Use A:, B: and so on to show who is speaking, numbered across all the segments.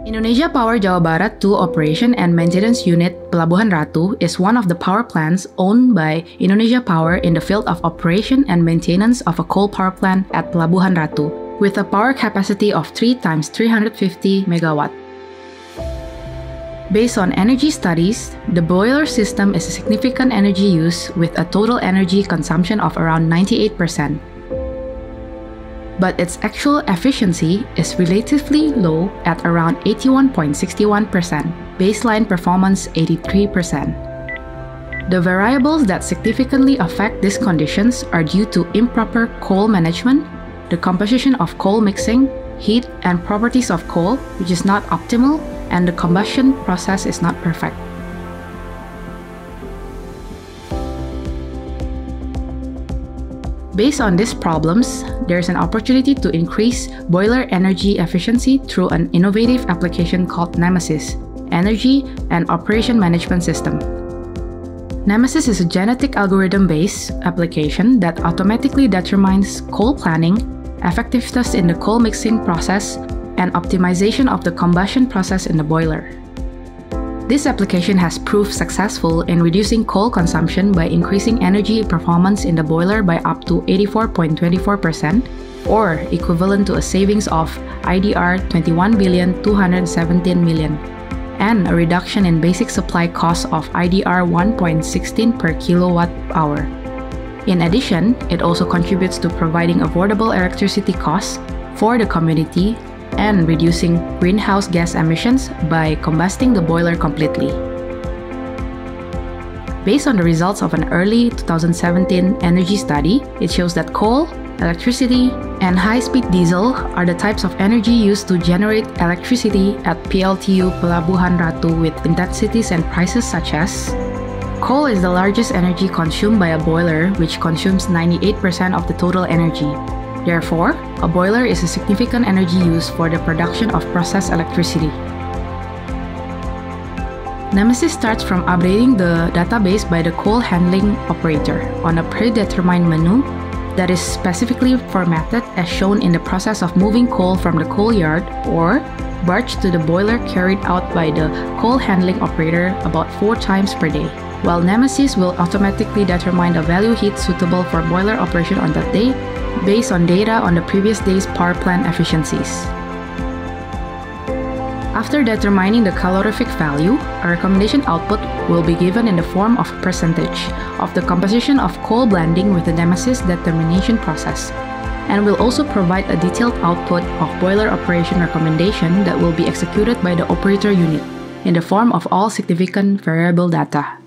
A: Indonesia Power Jawa Barat 2 Operation and Maintenance Unit Pelabuhan Ratu is one of the power plants owned by Indonesia Power in the field of operation and maintenance of a coal power plant at Pelabuhan Ratu, with a power capacity of 3 × 350 MW. Based on energy studies, the boiler system is a significant energy use with a total energy consumption of around 98%. But its actual efficiency is relatively low at around 81.61%, baseline performance 83%. The variables that significantly affect these conditions are due to improper coal management, the composition of coal mixing, heat and properties of coal, which is not optimal, and the combustion process is not perfect. Based on these problems, there is an opportunity to increase boiler energy efficiency through an innovative application called Nemesis, Energy and Operation Management System. Nemesis is a genetic algorithm-based application that automatically determines coal planning, effectiveness in the coal mixing process, and optimization of the combustion process in the boiler. This application has proved successful in reducing coal consumption by increasing energy performance in the boiler by up to 84.24%, or equivalent to a savings of IDR 21,217 million, and a reduction in basic supply cost of IDR 1.16 per kilowatt-hour. In addition, it also contributes to providing affordable electricity costs for the community and reducing greenhouse gas emissions by combusting the boiler completely. Based on the results of an early 2017 energy study, it shows that coal, electricity, and high-speed diesel are the types of energy used to generate electricity at PLTU Pelabuhan Ratu with intensities and prices such as: coal is the largest energy consumed by a boiler, which consumes 98% of the total energy. Therefore, a boiler is a significant energy use for the production of processed electricity. Nemesis starts from updating the database by the coal handling operator on a predetermined menu that is specifically formatted as shown in the process of moving coal from the coal yard or barge to the boiler, carried out by the coal handling operator about 4 times per day, while Nemesis will automatically determine the value heat suitable for boiler operation on that day based on data on the previous day's power plant efficiencies. After determining the calorific value, a recommendation output will be given in the form of a percentage of the composition of coal blending with the Nemesis determination process, and will also provide a detailed output of boiler operation recommendation that will be executed by the operator unit in the form of all significant variable data.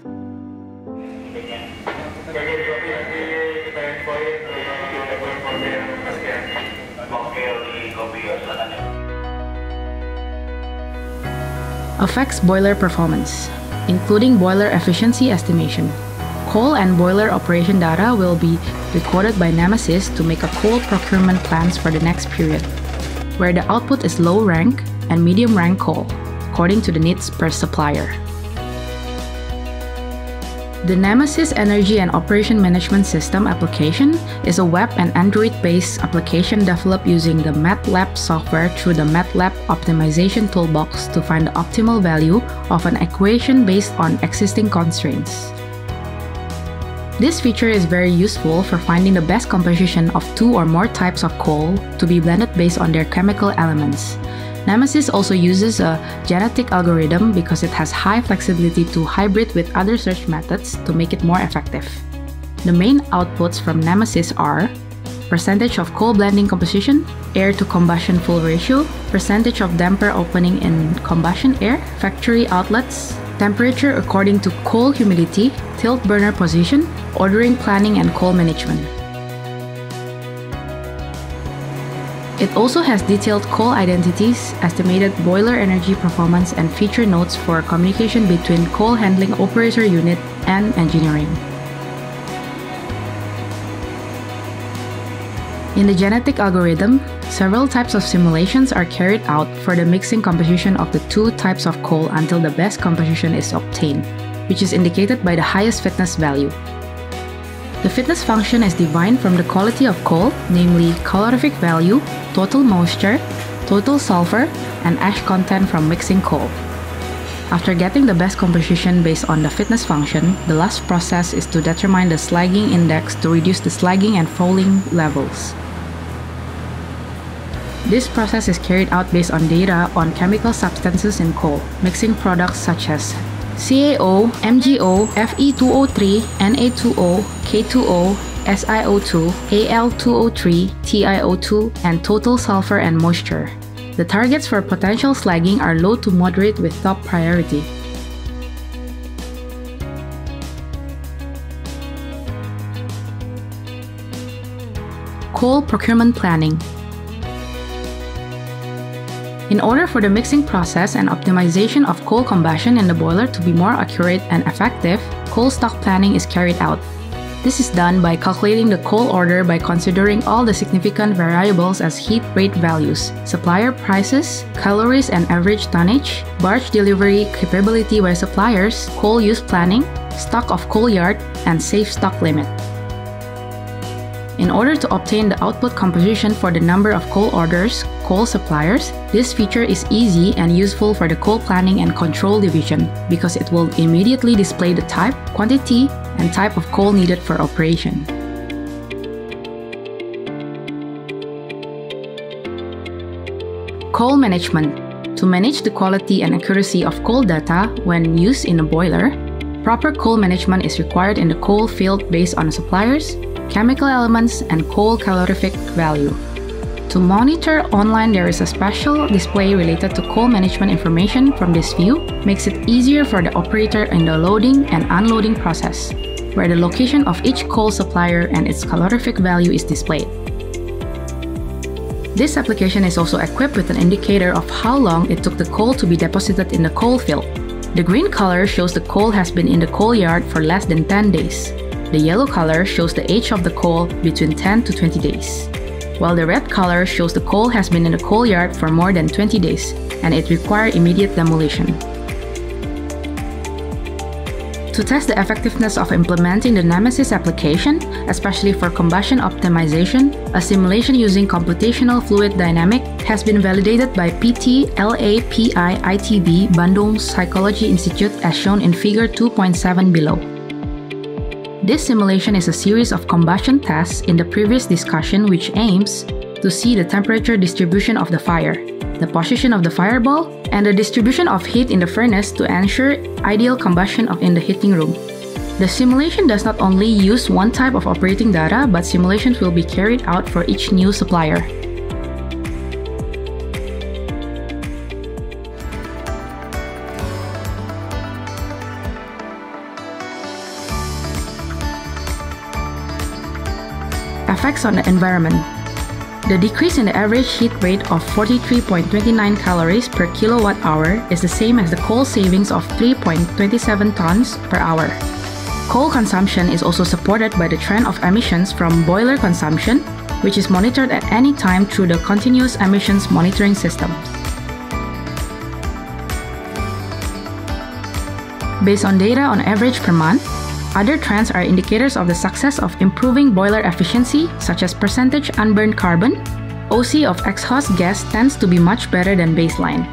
A: Affects boiler performance, including boiler efficiency estimation. Coal and boiler operation data will be recorded by Nemesis to make a coal procurement plans for the next period, where the output is low rank and medium rank coal, according to the needs per supplier. The Nemesis Energy and Operation Management System application is a web and Android-based application developed using the MATLAB software through the MATLAB optimization toolbox to find the optimal value of an equation based on existing constraints. This feature is very useful for finding the best composition of 2 or more types of coal to be blended based on their chemical elements. Nemesis also uses a genetic algorithm because it has high flexibility to hybrid with other search methods to make it more effective. The main outputs from Nemesis are percentage of coal blending composition, air to combustion full ratio, percentage of damper opening in combustion air, factory outlets, temperature according to coal humidity, tilt burner position, ordering planning and coal management. It also has detailed coal identities, estimated boiler energy performance, and feature notes for communication between coal handling operator unit and engineering. In the genetic algorithm, several types of simulations are carried out for the mixing composition of the 2 types of coal until the best composition is obtained, which is indicated by the highest fitness value. The fitness function is defined from the quality of coal, namely calorific value, total moisture, total sulfur, and ash content from mixing coal. After getting the best composition based on the fitness function, the last process is to determine the slagging index to reduce the slagging and fouling levels. This process is carried out based on data on chemical substances in coal, mixing products such as CaO, MgO, Fe2O3, Na2O, K2O, SiO2, Al2O3, TiO2, and total sulfur and moisture. The targets for potential slagging are low to moderate with top priority. Coal procurement planning. In order for the mixing process and optimization of coal combustion in the boiler to be more accurate and effective, coal stock planning is carried out. This is done by calculating the coal order by considering all the significant variables as heat rate values, supplier prices, calories and average tonnage, barge delivery capability by suppliers, coal use planning, stock of coal yard, and safe stock limit. In order to obtain the output composition for the number of coal orders, coal suppliers, this feature is easy and useful for the coal planning and control division because it will immediately display the type, quantity, and type of coal needed for operation. Coal management. To manage the quality and accuracy of coal data when used in a boiler, proper coal management is required in the coal field based on suppliers, chemical elements, and coal calorific value. To monitor online, there is a special display related to coal management information from this view, makes it easier for the operator in the loading and unloading process, where the location of each coal supplier and its calorific value is displayed. This application is also equipped with an indicator of how long it took the coal to be deposited in the coal field. The green color shows the coal has been in the coal yard for less than 10 days. The yellow color shows the age of the coal between 10 to 20 days, while the red color shows the coal has been in the coal yard for more than 20 days and it requires immediate demolition. To test the effectiveness of implementing the Nemesis application, especially for combustion optimization, a simulation using computational fluid dynamics has been validated by PT LAPI ITB Bandung Psychology Institute as shown in figure 2.7 below. This simulation is a series of combustion tests in the previous discussion which aims to see the temperature distribution of the fire, the position of the fireball, and the distribution of heat in the furnace to ensure ideal combustion in the heating room. The simulation does not only use one type of operating data, but simulations will be carried out for each new supplier. Effects on the environment. The decrease in the average heat rate of 43.29 calories per kilowatt hour is the same as the coal savings of 3.27 tons per hour. Coal consumption is also supported by the trend of emissions from boiler consumption, which is monitored at any time through the continuous emissions monitoring systems. Based on data on average per month, other trends are indicators of the success of improving boiler efficiency, such as percentage unburned carbon. OC of exhaust gas tends to be much better than baseline.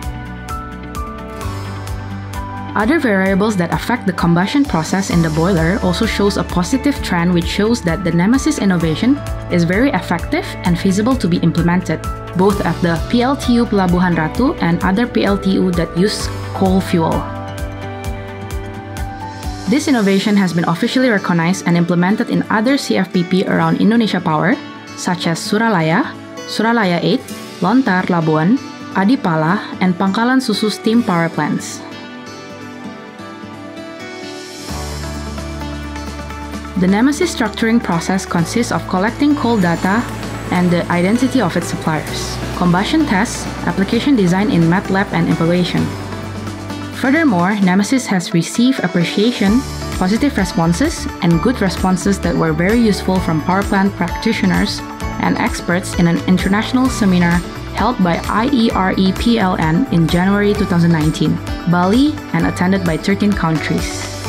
A: Other variables that affect the combustion process in the boiler also shows a positive trend which shows that the Nemesis innovation is very effective and feasible to be implemented, both at the PLTU Pelabuhan Ratu and other PLTU that use coal fuel. This innovation has been officially recognized and implemented in other CFPP around Indonesia Power, such as Suralaya, Suralaya 8, Lontar Labuan, Adipala, and Pangkalan Susu steam power plants. The Nemesis structuring process consists of collecting coal data and the identity of its suppliers, combustion tests, application design in MATLAB, and evaluation. Furthermore, Nemesis has received appreciation, positive responses, and good responses that were very useful from power plant practitioners and experts in an international seminar held by IERE PLN in January 2019, Bali, and attended by 13 countries.